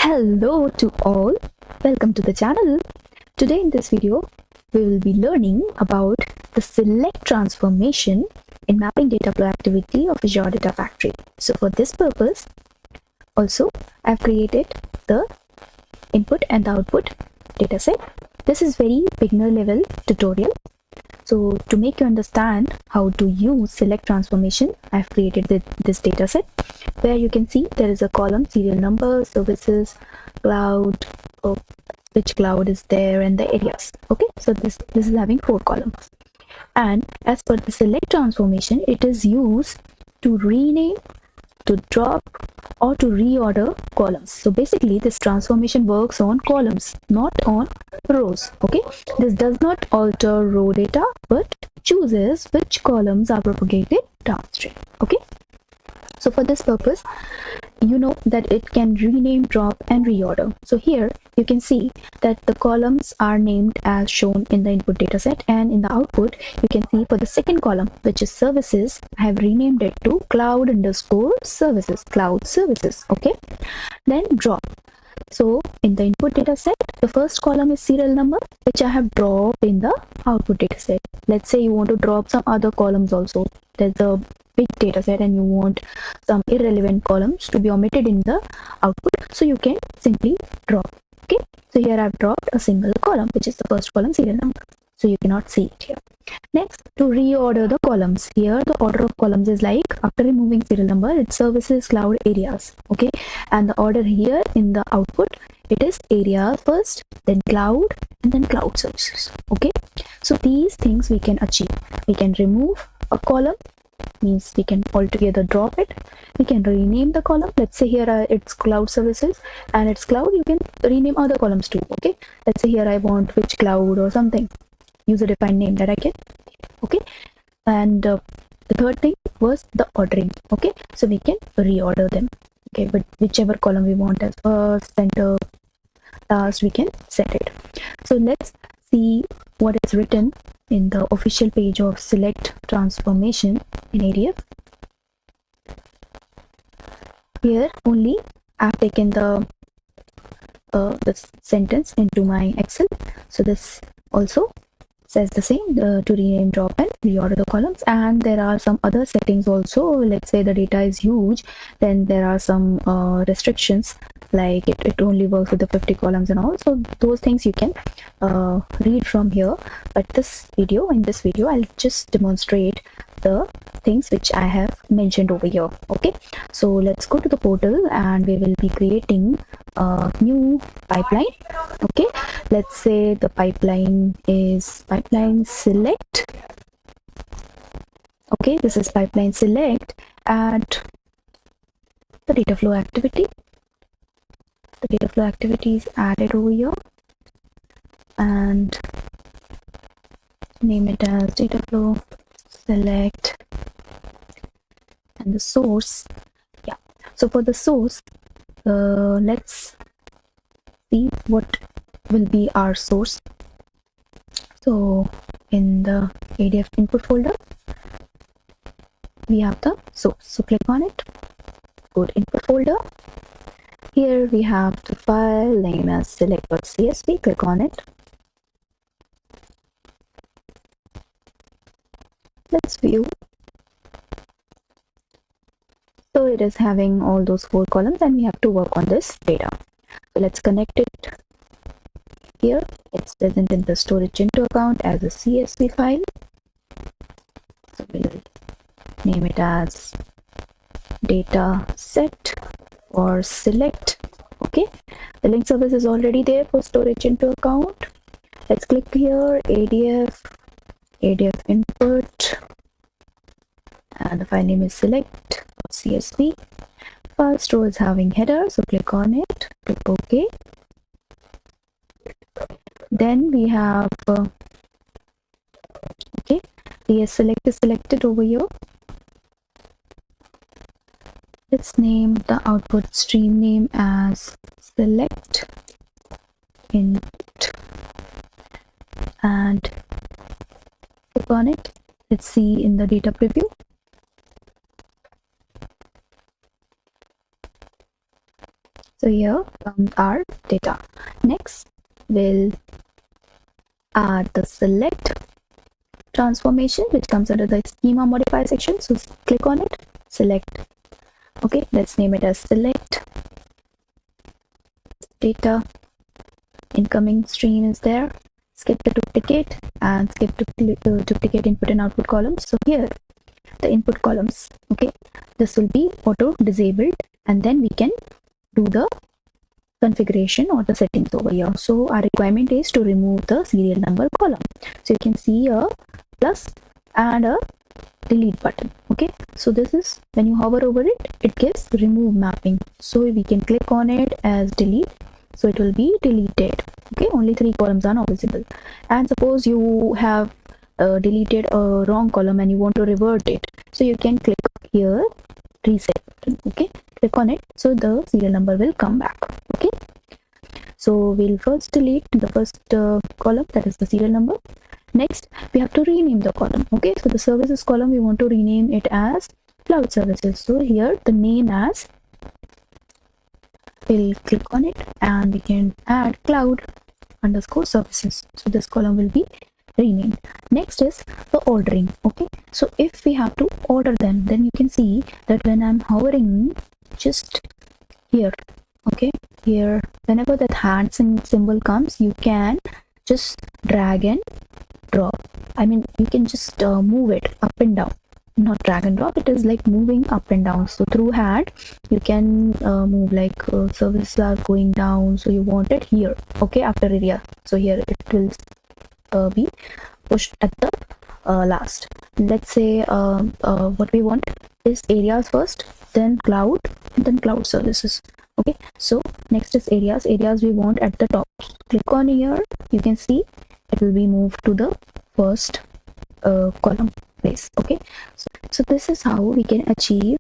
Hello to all, welcome to the channel. Today in this video, we will be learning about the select transformation in mapping data flow activity of Azure Data Factory. So for this purpose, also I've created the input and the output dataset. This is very beginner level tutorial. So to make you understand how to use select transformation, I've created this dataset where you can see there is a column, serial number, services, cloud, which cloud is there, and the areas. Okay, so this is having 4 columns. And as per the select transformation, it is used to rename, to drop, or to reorder columns. So basically this transformation works on columns, not on rows. Okay, this does not alter row data but chooses which columns are propagated downstream. Okay, so for this purpose, you know that it can rename, drop, and reorder. So here you can see that the columns are named as shown in the input dataset, and in the output you can see for the second column, which is services, I have renamed it to cloud_services, cloud services. Okay, then drop. So in the input dataset, the first column is serial number, which I have dropped in the output dataset. Let's say you want to drop some other columns also. There's a big dataset and you want some irrelevant columns to be omitted in the output, so you can simply drop. Okay, so here I've dropped a single column, which is the first column, serial number, so you cannot see it here. Next, to reorder the columns, here the order of columns is like, after removing serial number, it's services, cloud, areas. Okay, and the order here in the output, it is areas first, then cloud, and then cloud services. Okay, so these things we can achieve. We can remove a column, means we can altogether drop it. We can rename the column. Let's say here it's cloud services and it's cloud. You can rename other columns too. Okay, let's say here I want which cloud or something, user defined name that I can. Okay, and the third thing was the ordering. Okay, so we can reorder them. Okay, but whichever column we want as first, center, last, we can set it. So let's see what is written in the official page of select transformation in ADF. Here only I've taken the sentence into my Excel. So this also says the same, to rename, drop, and reorder the columns. And there are some other settings also. Let's say the data is huge, then there are some restrictions, like it only works with the 50 columns and all. So those things you can read from here. But in this video I'll just demonstrate the things which I have mentioned over here. Okay, so let's go to the portal and we will be creating a new pipeline. Okay, let's say the pipeline is pipeline select. Okay, this is pipeline select. Add the data flow activity. The data flow activity is added over here, and name it as data flow select, and the source. Yeah, so for the source, let's see what will be our source. So in the ADF input folder, we have the source. So click on it, go to input folder. Here we have the file name as select.csv. Click on it. Let's view. So it is having all those 4 columns and we have to work on this data. So let's connect it here. It's present in the storage into account as a CSV file. So we'll name it as data set or select. Okay, the link service is already there for storage into account. Let's click here, ADF input, and the file name is select.csv. File store is having header, so click on it, click OK. Then we have okay, the select is selected over here. Let's name the output stream name as select int and click on it. Let's see in the data preview. So here comes our data. Next, we'll add the select transformation, which comes under the schema modify section. So click on it, select. Okay, let's name it as select data. Incoming stream is there. Skip the duplicate and skip duplicate input and output columns. So here the input columns, okay, this will be auto disabled, and then we can do the configuration or the settings over here. So our requirement is to remove the serial number column. So you can see a plus and a delete button. Okay, so this is when you hover over it, it gives remove mapping. So we can click on it as delete, so it will be deleted. Okay, only 3 columns are now visible. And suppose you have deleted a wrong column and you want to revert it, so you can click here reset button. Okay, click on it, so the serial number will come back. Okay, so we'll first delete the first column, that is the serial number. Next, we have to rename the column. Okay, so the services column, we want to rename it as cloud services. So here the name as, we'll click on it and we can add cloud underscore services. So this column will be renamed. Next is the ordering. Okay, so if we have to order them, then you can see that when I'm hovering just here, okay, here, whenever that hand symbol comes, you can just drag and drop. I mean, you can just move it up and down, not drag and drop. It is like moving up and down. So through hand you can move, like services are going down, so you want it here, okay, after area. So here it will be pushed at the last. Let's say what we want is areas first, then cloud, and then cloud services. Okay, so next is areas. Areas we want at the top. Click on here, you can see it will be moved to the first column place. Okay, so this is how we can achieve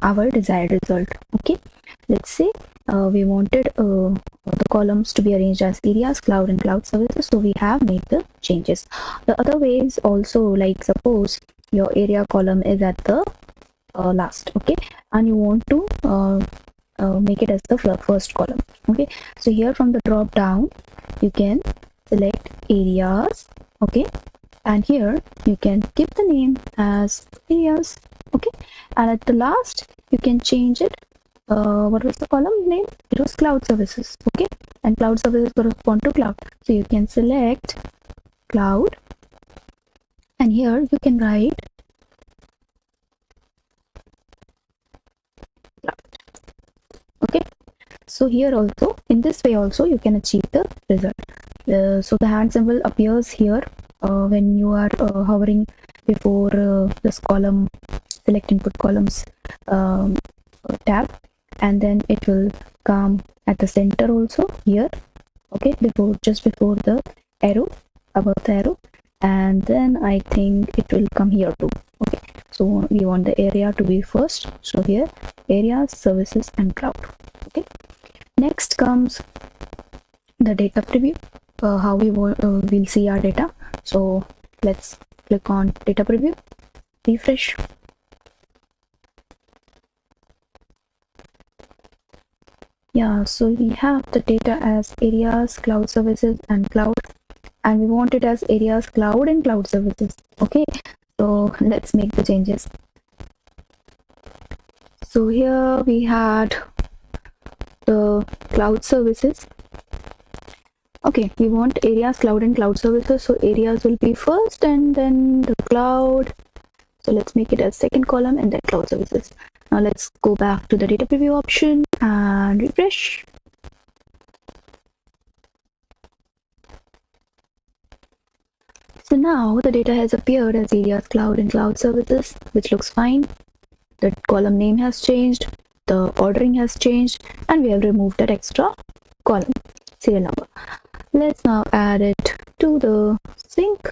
our desired result. Okay, let's say we wanted the columns to be arranged as areas, cloud, and cloud services, so we have made the changes. The other way is also, like suppose your area column is at the last, okay, and you want to make it as the first column. Okay, so here from the drop down you can select areas, okay, and here you can give the name as areas. Okay, and at the last you can change it. What was the column name? It was cloud services. Okay, and cloud services correspond to cloud, so you can select cloud, and here you can write cloud. Okay, so here also, in this way also, you can achieve the result. So the hand symbol appears here when you are hovering before this column, select input columns tab, and then it will come at the center also here. Okay, just before the arrow, above the arrow, and then I think it will come here too. Okay, so we want the area to be first, so here areas, services, and cloud. Okay, next comes the data preview, how we will see our data. So let's click on data preview, refresh. Yeah, so we have the data as areas, cloud services, and cloud, and we want it as areas, cloud, and cloud services. Okay, so let's make the changes. So here we had the cloud services. Okay, we want areas, cloud, and cloud services, so areas will be first and then the cloud. So let's make it as second column and then cloud services. Now let's go back to the data preview option and refresh. So now the data has appeared as areas, cloud, and cloud services, which looks fine. The column name has changed, the ordering has changed, and we have removed that extra column, serial number. Let's now add it to the sync.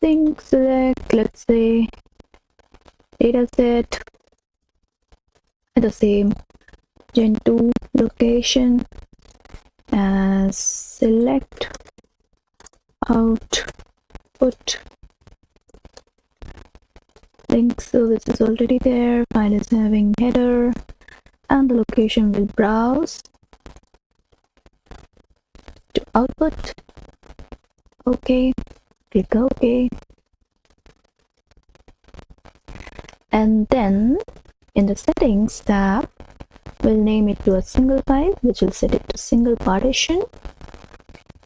Sync select, let's say dataset at the same gen2 location as select output. Link service is already there, file is having header, and the location will browse to output. Okay, click OK. And then in the settings tab, we'll name it to a single file, which will set it to single partition.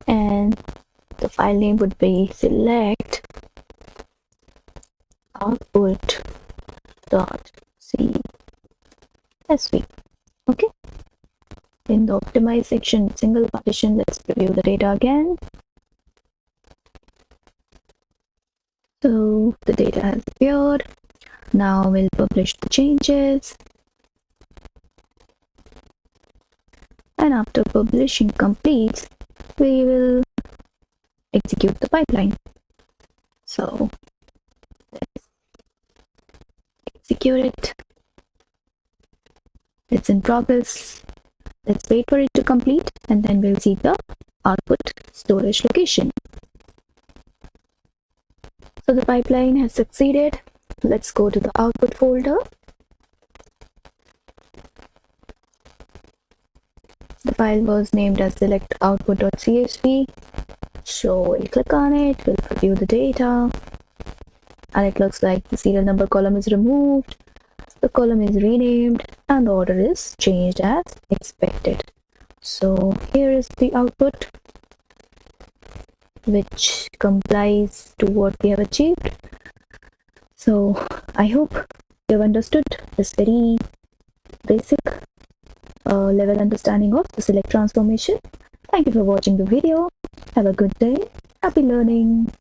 And the file name would be select output.csv. Okay. In the optimize section, single partition, let's preview the data again. So the data has appeared. Now we'll publish the changes. And after publishing completes, we will execute the pipeline. So let's execute it. It's in progress. Let's wait for it to complete, and then we'll see the output storage location. So the pipeline has succeeded. Let's go to the output folder. The file was named as select output.csv. So we'll click on it, we'll preview the data, and it looks like the serial number column is removed, the column is renamed, and the order is changed as expected. So here is the output, which complies to what we have achieved. So I hope you have understood this very basic level understanding of the select transformation. Thank you for watching the video. Have a good day. Happy learning.